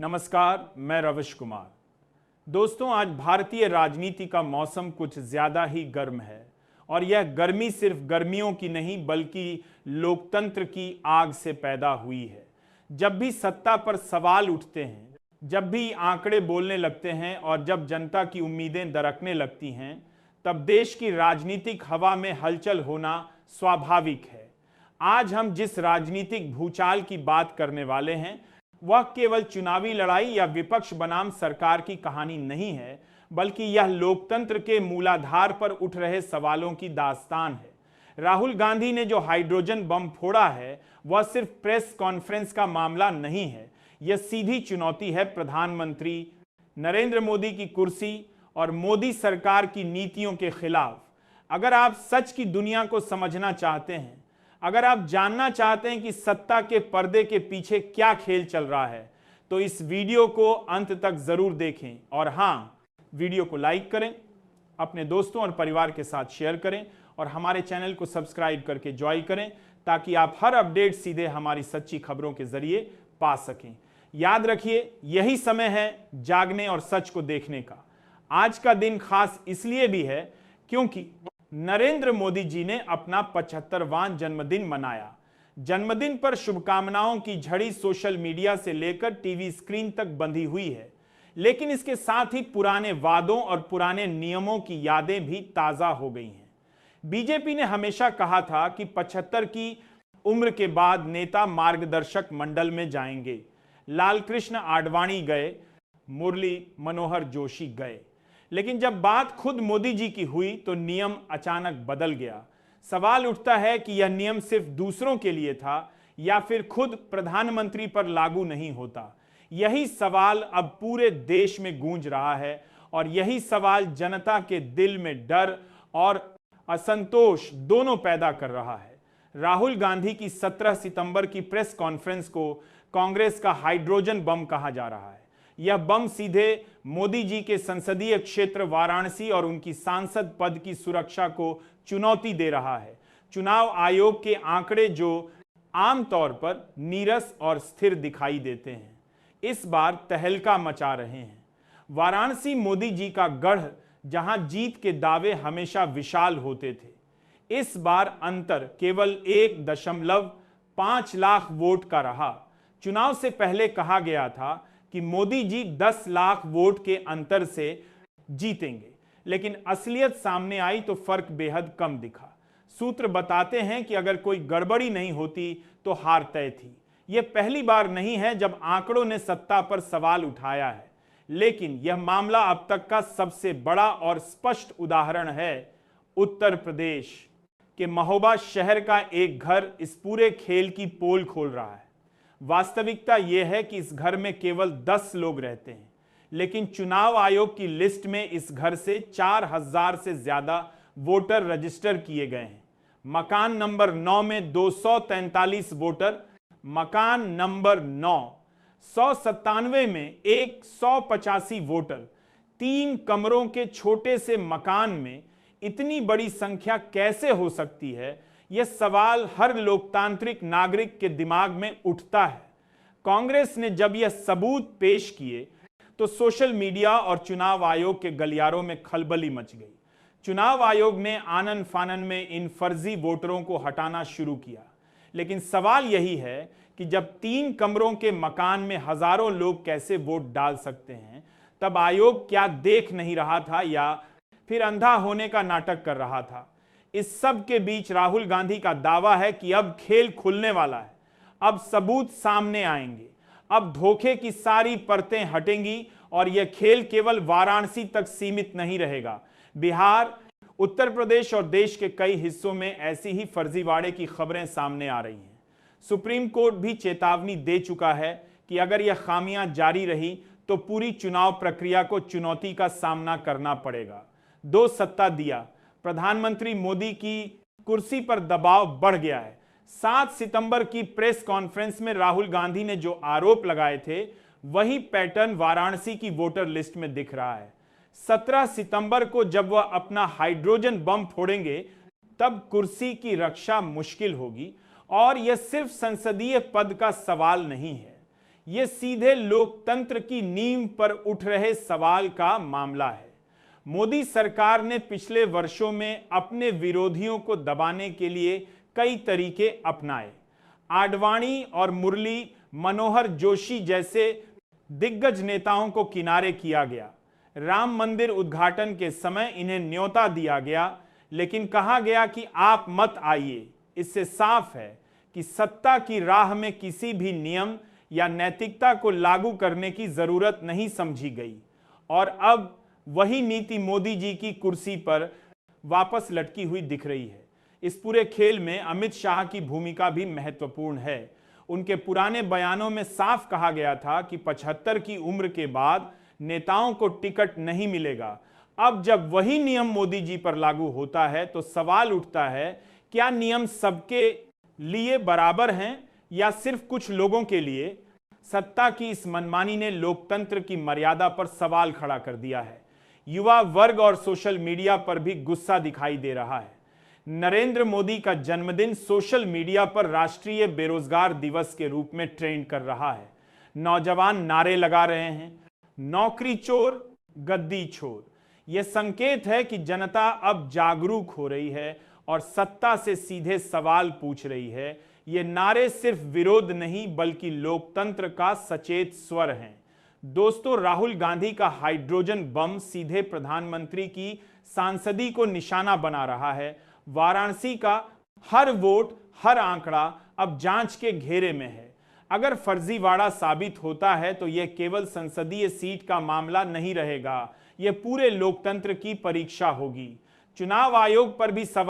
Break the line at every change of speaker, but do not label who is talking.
नमस्कार, मैं रविश कुमार। दोस्तों, आज भारतीय राजनीति का मौसम कुछ ज्यादा ही गर्म है और यह गर्मी सिर्फ गर्मियों की नहीं बल्कि लोकतंत्र की आग से पैदा हुई है। जब भी सत्ता पर सवाल उठते हैं, जब भी आंकड़े बोलने लगते हैं और जब जनता की उम्मीदें दरकने लगती हैं, तब देश की राजनीतिक हवा में हलचल होना स्वाभाविक है। आज हम जिस राजनीतिक भूचाल की बात करने वाले हैं वह केवल चुनावी लड़ाई या विपक्ष बनाम सरकार की कहानी नहीं है, बल्कि यह लोकतंत्र के मूलाधार पर उठ रहे सवालों की दास्तान है। राहुल गांधी ने जो हाइड्रोजन बम फोड़ा है वह सिर्फ प्रेस कॉन्फ्रेंस का मामला नहीं है, यह सीधी चुनौती है प्रधानमंत्री नरेंद्र मोदी की कुर्सी और मोदी सरकार की नीतियों के खिलाफ। अगर आप सच की दुनिया को समझना चाहते हैं, अगर आप जानना चाहते हैं कि सत्ता के पर्दे के पीछे क्या खेल चल रहा है, तो इस वीडियो को अंत तक जरूर देखें और हाँ, वीडियो को लाइक करें, अपने दोस्तों और परिवार के साथ शेयर करें और हमारे चैनल को सब्सक्राइब करके ज्वाइन करें ताकि आप हर अपडेट सीधे हमारी सच्ची खबरों के जरिए पा सकें। याद रखिए, यही समय है जागने और सच को देखने का। आज का दिन खास इसलिए भी है क्योंकि नरेंद्र मोदी जी ने अपना 75वां जन्मदिन मनाया। जन्मदिन पर शुभकामनाओं की झड़ी सोशल मीडिया से लेकर टीवी स्क्रीन तक बंधी हुई है, लेकिन इसके साथ ही पुराने वादों और पुराने नियमों की यादें भी ताजा हो गई हैं। बीजेपी ने हमेशा कहा था कि 75 की उम्र के बाद नेता मार्गदर्शक मंडल में जाएंगे। लालकृष्ण आडवाणी गए, मुरली मनोहर जोशी गए, लेकिन जब बात खुद मोदी जी की हुई तो नियम अचानक बदल गया। सवाल उठता है कि यह नियम सिर्फ दूसरों के लिए था या फिर खुद प्रधानमंत्री पर लागू नहीं होता। यही सवाल अब पूरे देश में गूंज रहा है और यही सवाल जनता के दिल में डर और असंतोष दोनों पैदा कर रहा है। राहुल गांधी की 17 सितंबर की प्रेस कॉन्फ्रेंस को कांग्रेस का हाइड्रोजन बम कहा जा रहा है। यह बम सीधे मोदी जी के संसदीय क्षेत्र वाराणसी और उनकी सांसद पद की सुरक्षा को चुनौती दे रहा है। चुनाव आयोग के आंकड़े जो आमतौर पर नीरस और स्थिर दिखाई देते हैं, इस बार तहलका मचा रहे हैं। वाराणसी मोदी जी का गढ़, जहां जीत के दावे हमेशा विशाल होते थे, इस बार अंतर केवल 1.5 लाख वोट का रहा। चुनाव से पहले कहा गया था कि मोदी जी 10 लाख वोट के अंतर से जीतेंगे, लेकिन असलियत सामने आई तो फर्क बेहद कम दिखा। सूत्र बताते हैं कि अगर कोई गड़बड़ी नहीं होती तो हार तय थी। यह पहली बार नहीं है जब आंकड़ों ने सत्ता पर सवाल उठाया है, लेकिन यह मामला अब तक का सबसे बड़ा और स्पष्ट उदाहरण है। उत्तर प्रदेश के महोबा शहर का एक घर इस पूरे खेल की पोल खोल रहा है। वास्तविकता यह है कि इस घर में केवल 10 लोग रहते हैं, लेकिन चुनाव आयोग की लिस्ट में इस घर से 4000 से ज्यादा वोटर रजिस्टर किए गए हैं। मकान नंबर 9 में 243 वोटर, मकान नंबर 9 197 में 185 वोटर। 3 कमरों के छोटे से मकान में इतनी बड़ी संख्या कैसे हो सकती है, यह सवाल हर लोकतांत्रिक नागरिक के दिमाग में उठता है। कांग्रेस ने जब यह सबूत पेश किए तो सोशल मीडिया और चुनाव आयोग के गलियारों में खलबली मच गई। चुनाव आयोग ने आनन फानन में इन फर्जी वोटरों को हटाना शुरू किया, लेकिन सवाल यही है कि जब 3 कमरों के मकान में हजारों लोग कैसे वोट डाल सकते हैं, तब आयोग क्या देख नहीं रहा था या फिर अंधा होने का नाटक कर रहा था। इस सब के बीच राहुल गांधी का दावा है कि अब खेल खुलने वाला है, अब सबूत सामने आएंगे, अब धोखे की सारी परतें हटेंगी और यह खेल केवल वाराणसी तक सीमित नहीं रहेगा। बिहार, उत्तर प्रदेश और देश के कई हिस्सों में ऐसी ही फर्जीवाड़े की खबरें सामने आ रही हैं। सुप्रीम कोर्ट भी चेतावनी दे चुका है कि अगर यह खामियां जारी रही तो पूरी चुनाव प्रक्रिया को चुनौती का सामना करना पड़ेगा। 2 सत्ता दिया, प्रधानमंत्री मोदी की कुर्सी पर दबाव बढ़ गया है। 7 सितंबर की प्रेस कॉन्फ्रेंस में राहुल गांधी ने जो आरोप लगाए थे, वही पैटर्न वाराणसी की वोटर लिस्ट में दिख रहा है। 17 सितंबर को जब वह अपना हाइड्रोजन बम फोड़ेंगे, तब कुर्सी की रक्षा मुश्किल होगी और यह सिर्फ संसदीय पद का सवाल नहीं है, यह सीधे लोकतंत्र की नींव पर उठ रहे सवाल का मामला है। मोदी सरकार ने पिछले वर्षों में अपने विरोधियों को दबाने के लिए कई तरीके अपनाए। आडवाणी और मुरली मनोहर जोशी जैसे दिग्गज नेताओं को किनारे किया गया। राम मंदिर उद्घाटन के समय इन्हें न्योता दिया गया, लेकिन कहा गया कि आप मत आइए। इससे साफ है कि सत्ता की राह में किसी भी नियम या नैतिकता को लागू करने की जरूरत नहीं समझी गई, और अब वही नीति मोदी जी की कुर्सी पर वापस लटकी हुई दिख रही है। इस पूरे खेल में अमित शाह की भूमिका भी महत्वपूर्ण है। उनके पुराने बयानों में साफ कहा गया था कि 75 की उम्र के बाद नेताओं को टिकट नहीं मिलेगा। अब जब वही नियम मोदी जी पर लागू होता है तो सवाल उठता है, क्या नियम सबके लिए बराबर हैं या सिर्फ कुछ लोगों के लिए? सत्ता की इस मनमानी ने लोकतंत्र की मर्यादा पर सवाल खड़ा कर दिया है। युवा वर्ग और सोशल मीडिया पर भी गुस्सा दिखाई दे रहा है। नरेंद्र मोदी का जन्मदिन सोशल मीडिया पर राष्ट्रीय बेरोजगार दिवस के रूप में ट्रेंड कर रहा है। नौजवान नारे लगा रहे हैं, नौकरी चोर, गद्दी छोर। यह संकेत है कि जनता अब जागरूक हो रही है और सत्ता से सीधे सवाल पूछ रही है। ये नारे सिर्फ विरोध नहीं बल्कि लोकतंत्र का सचेत स्वर हैं। दोस्तों, राहुल गांधी का हाइड्रोजन बम सीधे प्रधानमंत्री की सांसदी को निशाना बना रहा है। वाराणसी का हर वोट, हर आंकड़ा अब जांच के घेरे में है। अगर फर्जीवाड़ा साबित होता है तो यह केवल संसदीय सीट का मामला नहीं रहेगा, यह पूरे लोकतंत्र की परीक्षा होगी। चुनाव आयोग पर भी सवाल